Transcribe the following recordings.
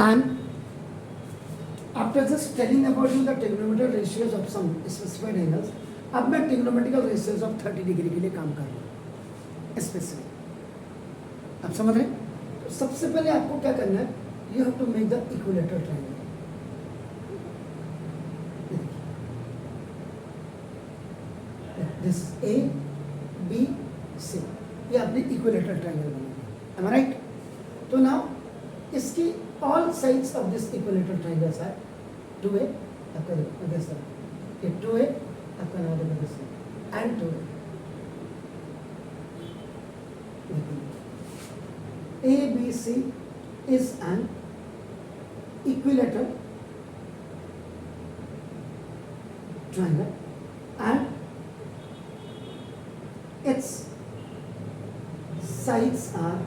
And after just telling about you the trigonometric ratios of some specified angles, अब मैं trigonometrical ratios of 30 degree के लिए काम कर रहा हूँ स्पेसिफिक। आप समझ रहे हैं? तो सबसे पहले आपको क्या करना है, you have to make the equilateral triangle. This A B C, ये आपने इक्विलेटरल ट्रायंगल बनाया। Am I right? तो नाउ इसकी all sides of this equilateral triangles are 2a, आपका देखो this side, ये 2a आपका नाम देखो this side and 2a। A B C is an equilateral triangle and its sides are।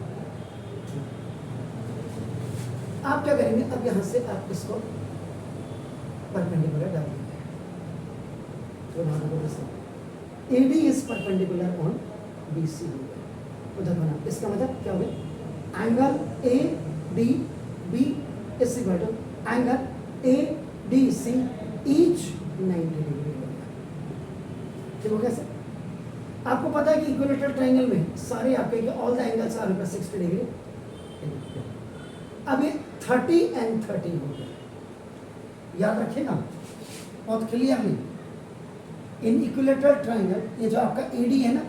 आप क्या करेंगे, अब यहाँ से आप इसको परपेंडिकुलर डाल देंगे। तो नाम को जैसे AD is perpendicular on BC हो गया। उधर बना, इसका मतलब क्या हो गया, angle ADB is equal to angle ADC each 90 degree हो गया। ठीक हो गया सर? आपको पता है कि इक्विलेटरल ट्रायंगल में सारे आपके all the angles are 60 degree. अब ये 30 and 30 हो गया, याद रखिएगा बहुत क्लियरली। इन इक्विलेटरल ट्रायंगल, ये जो आपका AD है ना,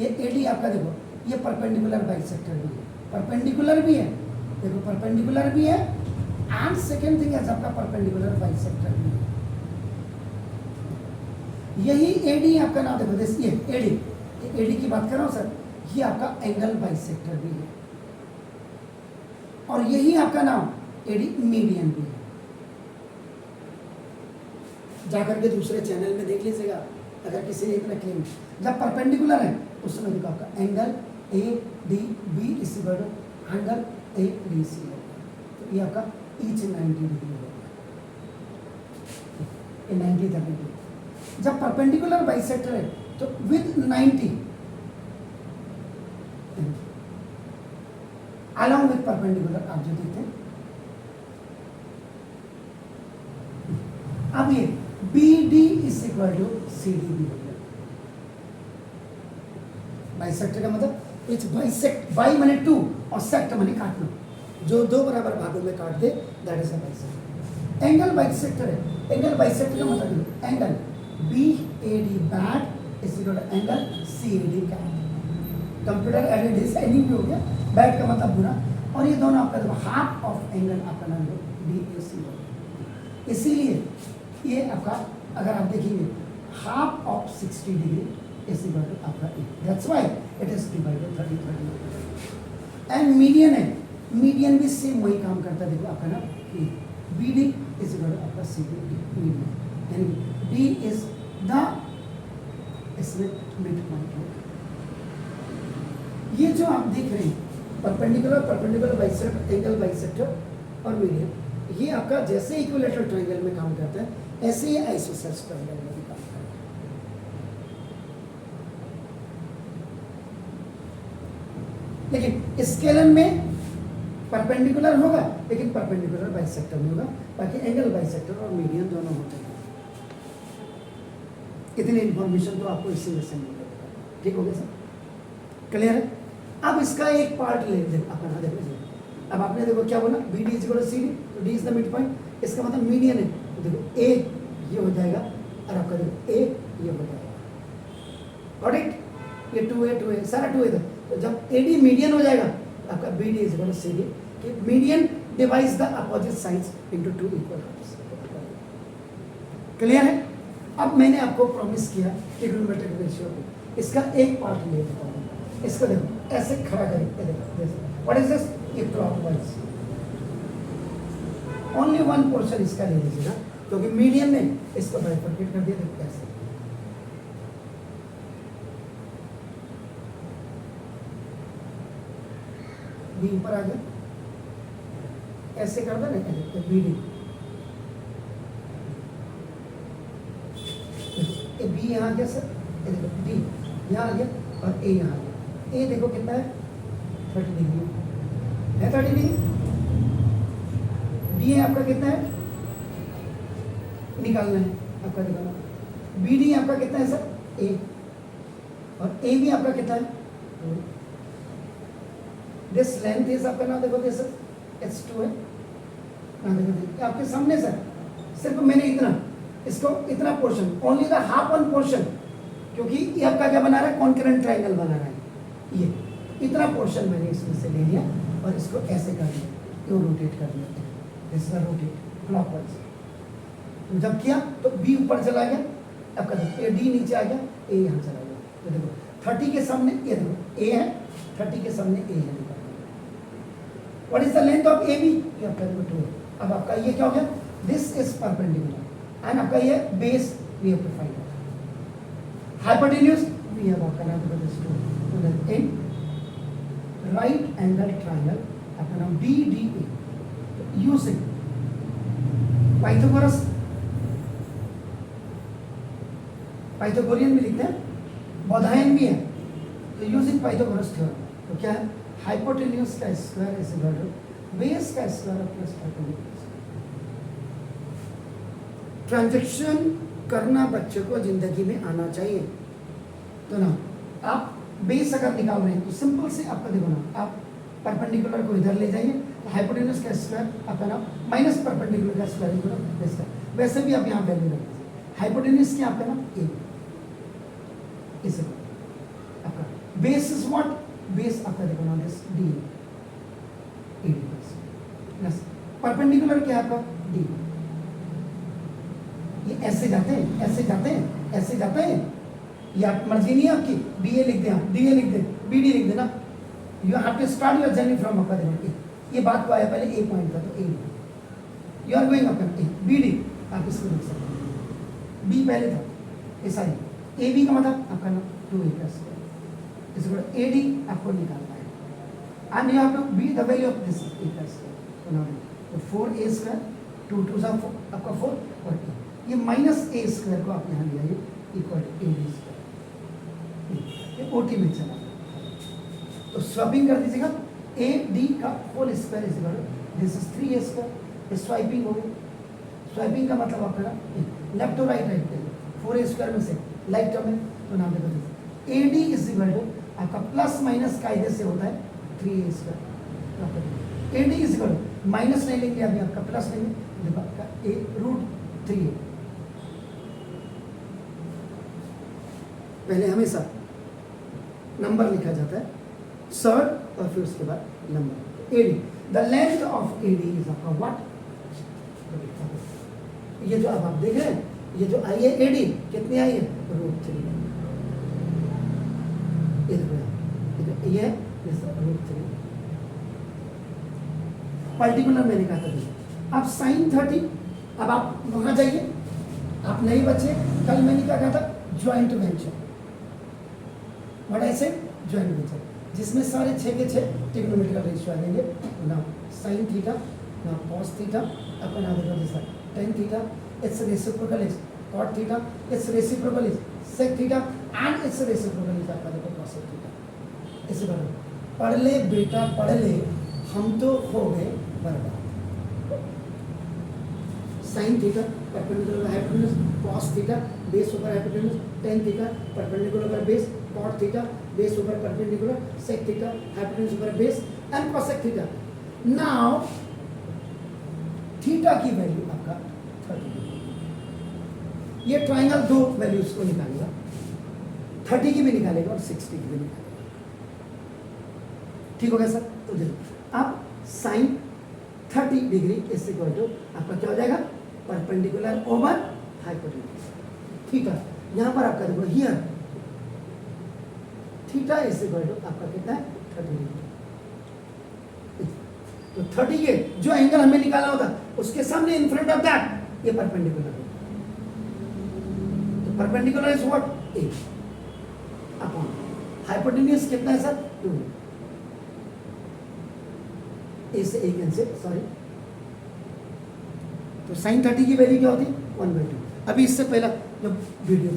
ये AD आपका देखो ये परपेंडिकुलर बाइसेक्टर भी है, परपेंडिकुलर भी है, देखो परपेंडिकुलर भी है एंड सेकेंड थिंग है आपका परपेंडिकुलर बाइसेक्टर भी है। यही AD आपका नाम देखो दिस, ये AD की बात कर रहा हूँ सर, ये आपका एंगल बाइसेक्टर भी है और यही आपका नाम AD मीडियन भी है। जाकर के दूसरे चैनल में देख लीजिएगा, अगर किसी एक में क्लेम जब परपेंडिकुलर है उस समय देखो आपका एंगल ADB इस एंगल ADC है, तो ये आपका ईच 90 डिग्री होगा, 90 डिग्री। जब परपेंडिकुलर बाइसेक्टर है तो विद 90 अलॉन्ग विथ परपेंडिकुलर आप जो देखते हैं। अब ये BD is equal to CDB हो गया। बाइसेक्टर का मतलब इट्स बाइसेक्ट, बाई माने 2 और सेक्ट माने काटना, जो दो बराबर भागों में काट दे that is a bisector. Angle bisector है, एंगल बाइसेक्टर का मतलब angle BAD bad is equal to angle CAD cad. Computer aided is any भी हो गया, बैड का मतलब बुरा, और ये दोनों आपका देखो हाफ ऑफ एंगल आपका नाम BAC हो। इसीलिए ये आपका अगर आप देखेंगे half of 60 degree is equal to आपका A, that's why it is divided 30 and median है, मीडियन भी सेम वही काम करता है, देखो आपका नाम BD इज इक्वल टू आपका CBD मीडियन, यानी D इज द इसमें मिड पॉइंट है। ये जो आप देख रहे हैं परपेंडिकुलर बाइसेक्टर, एंगल बाइसेक्टर और मीडियन, ये आपका जैसे इक्विलेटरल ट्रायंगल में काम करता है ऐसे ही आइसोसेलेस ट्रायंगल में भी काम करता है। लेकिन स्केलन में परपेंडिकुलर होगा, लेकिन परपेंडिकुलर बाइसेक्टर में होगा, बाकी एंगल बाइसेक्टर और मीडियन दोनों होते हैं। इतनी इंफॉर्मेशन तो आपको इसी में से मिल जाएगा। ठीक हो गया सर? क्लियर है? अब इसका एक पार्ट ले देखो अपना, देखो जी अब आपने देखो क्या बोला BD is equal to CD, तो D is the mid point, इसका मतलब मीडियन है, तो देखो A ये हो जाएगा और आपका देखो A ये हो जाएगा। Got it? ये 2A सारा 2A था, तो जब AD मीडियन हो जाएगा आपका BD is equal to CD, कि median divides the opposite sides into 2 equal halves. Clear है? अब मैंने आपको प्रॉमिस किया ट्रिग्नोमेट्रिक रेशियो को, इसका एक पार्ट ले लेता हूँ। इसको देखो ऐसे खड़ा करें, व्हाट इज दिस, ये क्लॉकवाइज, ओनली वन पोर्शन इसका ले लीजिएगा, क्योंकि मीडियन ने इसको बाइफरकेट कर दिया। देखो कैसे, B ऊपर आ गया, ऐसे कर दो ना, BD B यहाँ आ गया सर, D यहाँ आ गया और A यहाँ आ गया। A देखो कितना है 30 डिग्री है, 30 डिग्री। डी ए आपका कितना है, निकालना है आपका, निकालना। बी डी आपका कितना है सर, ए, और ए भी आपका कितना है, दिस लेंथ इज आपका, ना देखो दिस H2 है, ना देखो आपके सामने सर, सिर्फ मैंने इतना, इसको इतना portion, only the half one portion, क्योंकि ये आपका क्या बना रहा है, कॉन्करेंट ट्राइंगल बना रहा है, ये इतना पोर्शन मैंने इसमें से ले लिया और इसको ऐसे कर दिया, तो रोटेट कर दिया, दिस इज रोटेट क्लॉकवाइज। तो जब किया तो बी ऊपर चला गया, अब कर ए, डी नीचे आ गया, ए यहाँ चला गया। तो देखो 30 के सामने ये देखो ए है, 30 के सामने ए है, what is the length of A B, ये आपका देखो 2 है। अब आपका ये क्या हो गया, दिस इज परपेंडिकुलर एंड आपका ये base we have to find out, hypotenuse we have आपका नाम देखो दिस 2, तो that in right angle triangle आपका नाम BDA, यूजिंग पाइथागोरस, पाइथागोरियन भी लिखते हैं, बौधायन भी है, तो यूजिंग पाइथागोरस थ्योरम, तो क्या है, हाइपोटेन्यूज का square is equal to base का स्क्वायर प्लस परपेंडिकुलर। ट्रांजैक्शन करना बच्चों को जिंदगी में आना चाहिए, तो ना आप बेस अगर निकाल रहे हैं तो सिंपल से आपका देखो ना, आप परपेंडिकुलर को इधर ले जाइए, तो हाइपोटेन्यूज का स्क्वायर आपका ना माइनस परपेंडिकुलर का स्क्वायर इक्वल टू बेस का, वैसे भी आप यहाँ वैल्यू रख दीजिए, हाइपोटेन्यूज क्या आपका ना ए, इसे आपका बेस इज व्हाट, बेस आपका देखो ना this D, A plus perpendicular क्या आपका डी, ये ऐसे जाते हैं, ऐसे जाते हैं, ऐसे जाते हैं, ये आप मर्जी नहीं है आपकी, बी ए लिख दें, आप डी ए लिख दें, बी डी लिख देना, you have to start your journey from आपका देखो, ये बात को आया पहले ए पॉइंट था, तो a you are going up A, B D आप इसको लिख सकते हैं, बी पहले था, ऐसा ही ए बी का मतलब आपका ना 2a प्लस इसको ए डी आपको निकालना है, and you have to be the value of this A plus, तो 4a स्क्वायर 2 2 सा आपका 4 और a, ये माइनस ए स्क्वायर को आप यहाँ ले आइए equal to A D square, ये ओटी में चला, तो स्वैपिंग कर दीजिएगा, ए डी का whole square is equal to this is 3a square, swiping हो गई, स्वाइपिंग का मतलब आपका लेफ्ट टू राइट, राइट पे 4a स्क्वायर में से लाइक टर्म है, तो नाम देखो A D is equal to आपका प्लस माइनस कायदे से होता है 3a square, A D is equal to minus नहीं लेंगे अभी आपका प्लस लेंगे, देखो आपका ए रूट 3a, पहले हमेशा नंबर लिखा जाता है सर्ड और फिर उसके बाद number, A D, the length of A D is आपका व्हाट, ये जो अब आप देख रहे हैं, ये जो आई है ए डी कितनी आई है, √3, ये √3 पर्टिकुलर मैंने कहा था। अब साइन 30, अब आप वहां जाइए, आप नहीं बचे, कल मैंने क्या कहा था, joint venture, what I said, joint venture, जिसमें सारे 6 के 6 ट्रिग्नोमेट्रिकल रेशियो आ जाएंगे, ना साइन थीटा ना कॉस थीटा, अपन आ जाएगा जैसा tan theta, its reciprocal is cot theta, its reciprocal is sec theta, and its reciprocal is आपका देखो कॉसेक थीटा, इसे पढ़ ले बेटा पढ़ ले, हम तो हो गए बर्बाद। Sine theta perpendicular hypotenuse, cos theta base ऊपर hypotenuse, tan theta perpendicular base, cot theta base ऊपर परपेंडिकुलर, सेक थीटा हाइपोटेन्यूज ऊपर base, and cosec theta. Now theta की वैल्यू आपका 30, ये ट्राइंगल दो वैल्यूज को निकालेगा, 30 की भी निकालेगा और 60 की भी निकालेगा, ठीक हो गया सर। तो देखो अब sine 30 degree is equal to आपका क्या हो जाएगा, परपेंडिकुलर ओवर हाइपोटेन्यूज थीटा, यहां पर आपका देखो here theta is equal to आपका कितना है 30 डिग्री, तो 30 के जो एंगल हमें निकालना होता उसके सामने इन फ्रंट ऑफ दैट ये परपेंडिकुलर है, तो perpendicular is what, A upon hypotenuse कितना है सर 2, ए से ए कैंसिल, सॉरी, तो साइन 30 की वैल्यू क्या होती है 1/2। अभी इससे पहला जब वीडियो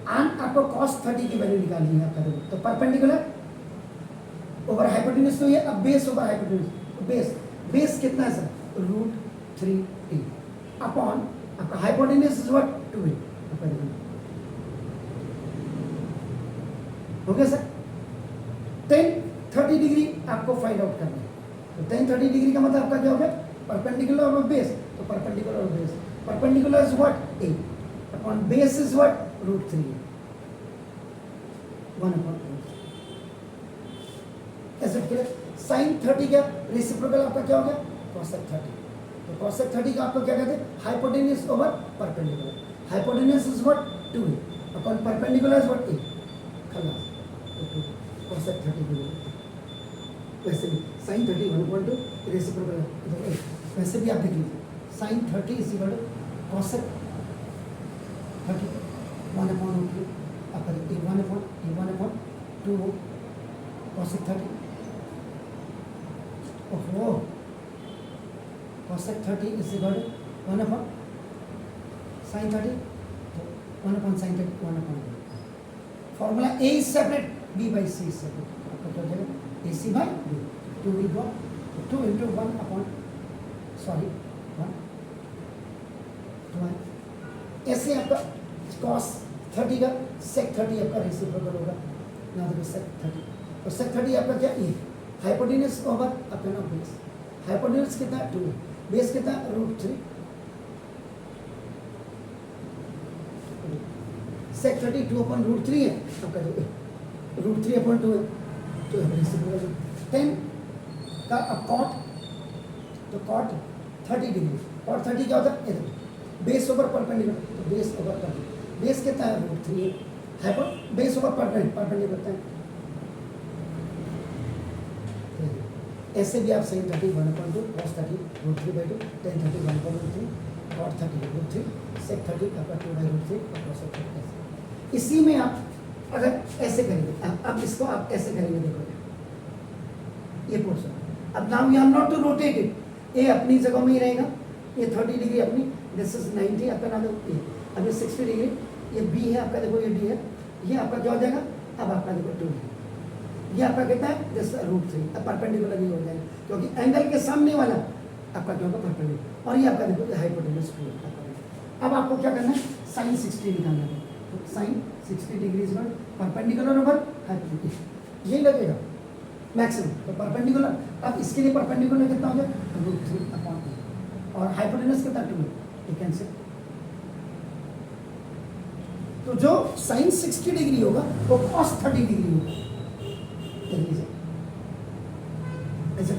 एंड आपको कॉस 30 की वैल्यू निकालनी है आपका, तो परपेंडिकुलर ओवर हाइपोटेन्यूज, तो ये अब बेस ओवर हाइपोटेन्यूज, तो बेस कितना है सर, √3a अपॉन आपका हाइपोटेन्यूज इज व्हाट 2a हो गया सर। 10-30 डिग्री आपको फाइंड आउट करना है। तो 10-30 डिग्री का मतलब आपका क्या हो गया? परपेंडिकुलर और बेस। तो परपेंडिकुलर और base, perpendicular is what a upon base is what √3 1 upon ऐसे क्या sin 30 का रेसिप्रोकल आपका क्या हो गया? cosec 30। तो cosec 30 का आपको क्या कहते हैं? Hypotenuse over perpendicular. Hypotenuse is what 2a upon perpendicular is what a खलास। तो cosec 30 के लिए वैसे भी sin 30 1/2 रेसिप्रोकल है। वैसे भी आप देख लीजिए sin 30 is equal to cosec 30 1/2 आपका 1/2 cosec 30 ओहो cosec 30 is equal to 1/sin 30 तो 1/sin 30 1/2 formula a is separate b by c is separate आपका क्या हो जाएगा ac by b 2 will go 2 into 1 upon sorry 1 2 ऐसे आपका cos 30 का sec 30 आपका रेसिप्रोकल होगा ना तो sec 30 तो sec 30 आपका क्या ये हाइपोटेन्यूज ओवर आपका ना बेस। हाइपोटेन्यूज कितना 2 बेस कितना √3 sec 30 2 upon √3 है आपका जो √3 upon 2 है तो रेसिप्रोकल 10 का अब cot तो cot 30 डिग्री cot 30 क्या होता है बेस ओवर परपेंडिकुलर तो बेस ओवर परपेंडिकुलर बेस कितना है √3 हाइपो बेस ओवर परपेंडिकुलर करते हैं ऐसे भी आप sin 30 1/2 cos 30 √3/2 tan 30 1/3 cot 30 √3 sec 30 आपका 2/√3 और cos 30 इसी में आप अगर ऐसे करेंगे अब इसको आप ऐसे करेंगे देखो ये पोर्शन अब now you are not to rotate it a अपनी जगह में ही रहेगा ये 30 डिग्री अपनी दिस इज 90 आपका नाम ए अब ये 60 डिग्री ये बी है आपका देखो ये डी है ये आपका क्या हो जाएगा अब आपका देखो 2 है ये आपका कितना है दिस √3 अब परपेंडिकुलर नहीं हो जाएगा क्योंकि एंगल के सामने वाला आपका क्या होगा परपेंडिकुलर और ये आपका देखो हाइपोटेन्यूज 2 अब आपको क्या करना है sin 60 निकालना है तो sin 60 degree is perpendicular over hypotenuse ये लगेगा मैक्सिमम तो परपेंडिकुलर अब इसके लिए परपेंडिकुलर कितना हो गया √3 अपॉन और हाइपोटेन्यूज कितना 2 है कैंसिल तो जो sin 60 डिग्री होगा वो cos 30 डिग्री होगा ऐसे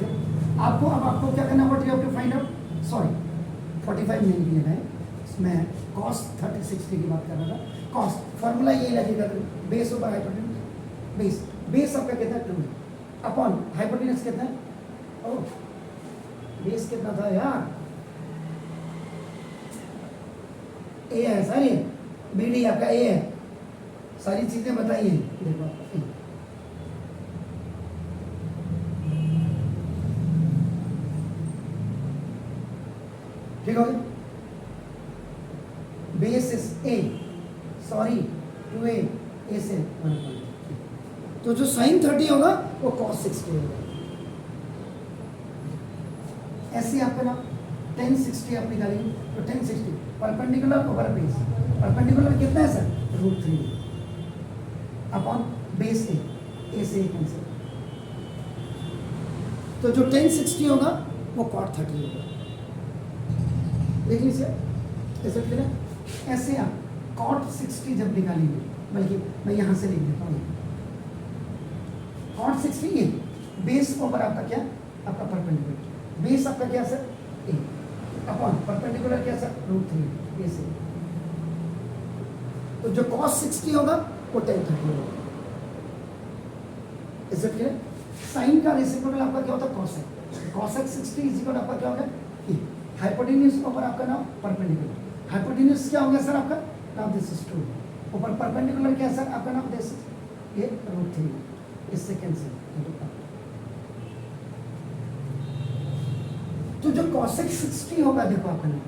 आपको अब आपको क्या करना what you have to find out sorry 45 नहीं लिया है मैं cos 30 60 की बात कर रहा था cos फॉर्मूला ये लगेगा base over hypotenuse base base आपका कितना 2 है अपॉन हाइपोटेन्यूज कितना है ओह बेस कितना था यार ए है सर ये बी डी आपका ए है सारी चीजें बताइए देखो आपका ठीक हो गया base is a sorry 2a ए से 1/2 तो जो sin 30 होगा वो cos 60 होगा ऐसे आपका ना tan 60 आप निकालेंगे तो tan 60 perpendicular over base perpendicular कितना है सर √3 अपॉन बेस ए से कैंसिल तो जो tan 60 होगा वो cot 30 होगा देख लीजिए ऐसे क्लियर है ऐसे आप cot 60 जब निकालेंगे बल्कि मैं यहाँ से लिख देता हूँ cot 60 ये बेस ओवर आपका क्या आपका परपेंडिकुलर बेस आपका क्या सर ए अपॉन परपेंडिकुलर क्या सर √3 ऐसे तो जो cos 60 होगा वो tan 30 होगा ऐसे क्लियर साइन का रेसिप्रोकल आपका क्या होता है cosec 60 इज इक्वल आपका क्या होगा ए हाइपोटेन्यूज ओवर आपका नाम परपेंडिकुलर हाइपोटेन्यूज क्या हो गया सर आपका नाउ दिस इज 2 ऊपर परपेंडिकुलर क्या सर आपका नाम दिस ये √3 इससे कैंसिल तो जो cosec 60 होगा देखो आपका नाम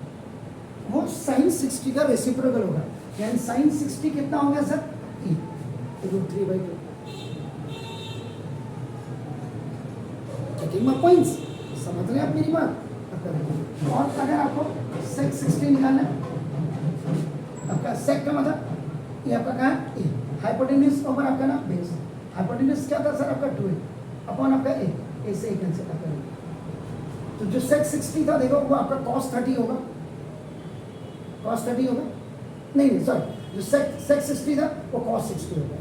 वो sin 60 का रेसिप्रोकल होगा यानी sin 60 कितना हो गया sir e √3/2 checking my points समझ रहे हैं आप मेरी बात आपका देखिए। और अगर आपको सेक 60 निकालना है, आपका सेक का मतलब ये आपका कहाँ है, ए हाइपोटेन्यूज ओवर आपका ना बेस। हाइपोटेन्यूज क्या था सर आपका 2 अपॉन आपका ए से कैंसिल आपका। तो जो सेक 60 था देखो वो आपका cos 30 होगा, cos 30 होगा, नहीं सॉरी, जो सेक 60 था वो cos 60 होगा,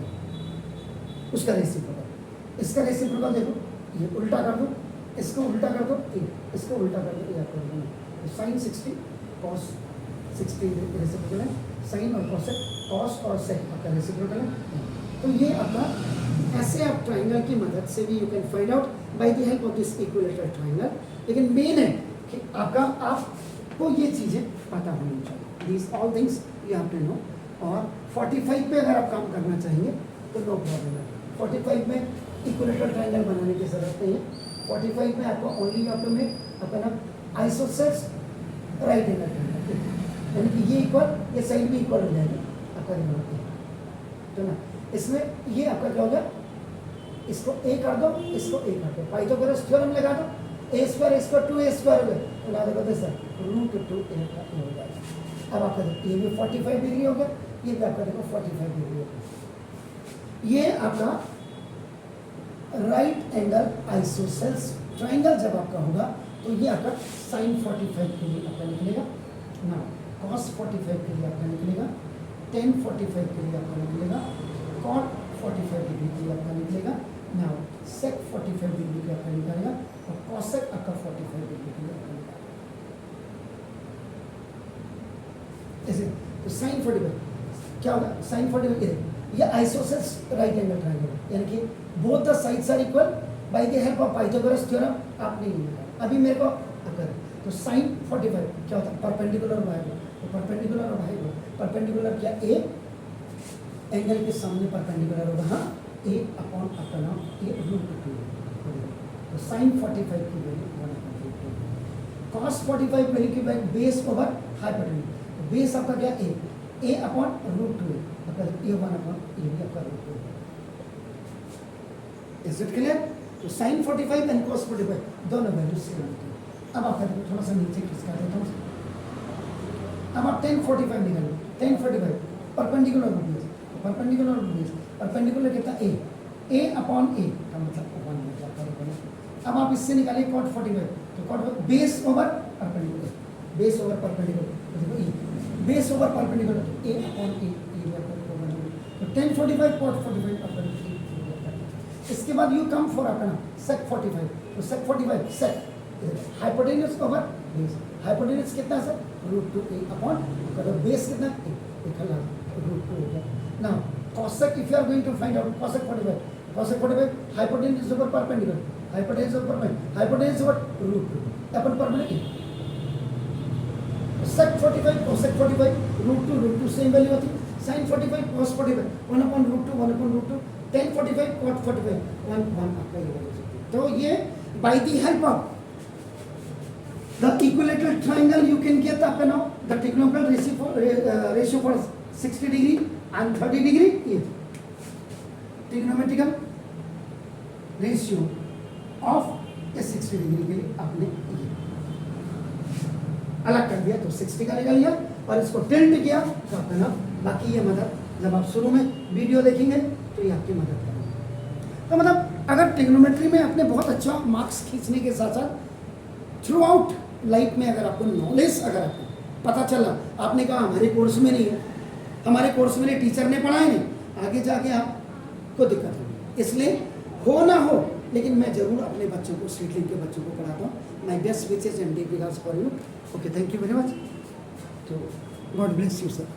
उसका रेसिप्रोकल। इसका रेसिप्रोकल देखो, ये उल्टा कर दो, इसको उल्टा कर दो, इसको उल्टा कर दो, ये आपका तो साइन 60 cos 60 रेसिप्रोकल है, साइन और cos और सेक आपका रेसिप्रोकल है। तो ये आपका ऐसे आप ट्राइंगल की मदद से भी you can find out by the help of this equilateral triangle. लेकिन मेन है कि आपको ये चीज़ें पता होनी चाहिए, these all things you have to know. और 45 पे अगर आप काम करना चाहेंगे तो नो प्रॉब्लम है, 45 में इक्विलेटरल ट्राइंगल बनाने की जरूरत नहीं है। 45 में आपको ओनली आप में अपना आइसोसेल्स राइट एंगल ट्राइंगल, यानी कि ये इक्वल, ये साइड भी इक्वल हो जाएगा आपका रिमोट, तो ना इसमें ये आपका क्या हो गया, इसको ए कर दो, इसको ए कर दो, पाइथागोरस थ्योरम लगा दो, ए स्क्वायर इसको 2a स्क्वायर हो गया, तो ना देखो सर √2a का हो जाएगा। अब आपका देखो ये भी 45 डिग्री हो गया, ये भी आपका देखो 45 डिग्री हो गया। ये आपका राइट एंगल आइसोसेल्स ट्राइंगल जब आपका होगा तो ये आपका साइन 45 के लिए आपका निकलेगा ना, cos 45 के लिए आपका निकलेगा, tan 45 के लिए आपका निकलेगा, cot 45 डिग्री के लिए आपका निकलेगा ना, sec 45 डिग्री के आपका निकलेगा, और cosec आपका 45 डिग्री के लिए आपका निकलेगा। ऐसे तो साइन 45 क्या होगा, साइन 45 ये आइसोसेल्स राइट एंगल ट्रायंगल, यानी कि both the sides are equal by the help of Pythagoras theorem. आपने ये निकाला, अभी मेरे को अगर तो साइन 45 क्या होता है, परपेंडिकुलर बाय, तो परपेंडिकुलर और बाय, परपेंडिकुलर क्या ए एंगल के सामने परपेंडिकुलर होगा, हाँ ए अपॉन अपना ए √2, तो साइन 45 की वैल्यू 1/2, cos 45 वैल्यू की value base over hypotenuse, base आपका क्या ए अपॉन √2 आपका a1 अपॉन ए भी आपका √2। Is it clear? तो साइन 45 एंड cos 45 दोनों वैल्यू सेम होती है। अब आप थोड़ा सा नीचे खिसका देता हूँ, अब आप tan 45 निकालो, tan 45 perpendicular base, perpendicular base, perpendicular कितना ए अपॉन ए का मतलब 1 हो जाता है। अब आप इससे निकालिए cot 45, तो cot base over perpendicular, base over perpendicular, देखो ए बेस ओवर परपेंडिकुलर, तो ए अपॉन ए तो tan 45 cot 45 परपेंडिकुलर। इसके बाद यू कम फॉर अपना sec 45, तो sec 45 sec hypotenuse over base, hypotenuse कितना है सर √2a अपॉन बेस कितना देखा √2 हो गया। Now cosec if you are going to find out cosec 45 hypotenuse over perpendicular, hypotenuse over √2 अपन perpendicular, sec 45 cosec 45 √2 same value होती है, sin 45 cos 45 1/√2 tan 45 cot 45 1 आपका ये वैल्यू होती है। तो ये by the help of the equilateral triangle you can get up and out the trigonometric ratio for 60 degree and 30 degree, ये trigonometrical ratio of 60 डिग्री के लिए आपने ये अलग कर दिया, तो 60 का निकाल लिया और इसको टिल्ट किया तो आपका ना, बाकी ये मदद जब आप शुरू में वीडियो देखेंगे तो ये आपकी मदद करेगा। तो मतलब अगर ट्रिग्नोमेट्री में आपने बहुत अच्छा मार्क्स खींचने के साथ साथ थ्रू आउट लाइफ में अगर आपको नॉलेज अगर आपको पता चला, आपने कहा हमारे कोर्स में नहीं है, हमारे कोर्स में टीचर ने पढ़ाया नहीं, आगे जाके आपको दिक्कत होगी। इसलिए हो ना हो लेकिन मैं जरूर अपने बच्चों को, स्ट्रीटलिंग के बच्चों को पढ़ाता हूँ। My best witches and deep regards for you. Okay, thank you very much. तो गॉड ब्लेस यू सर।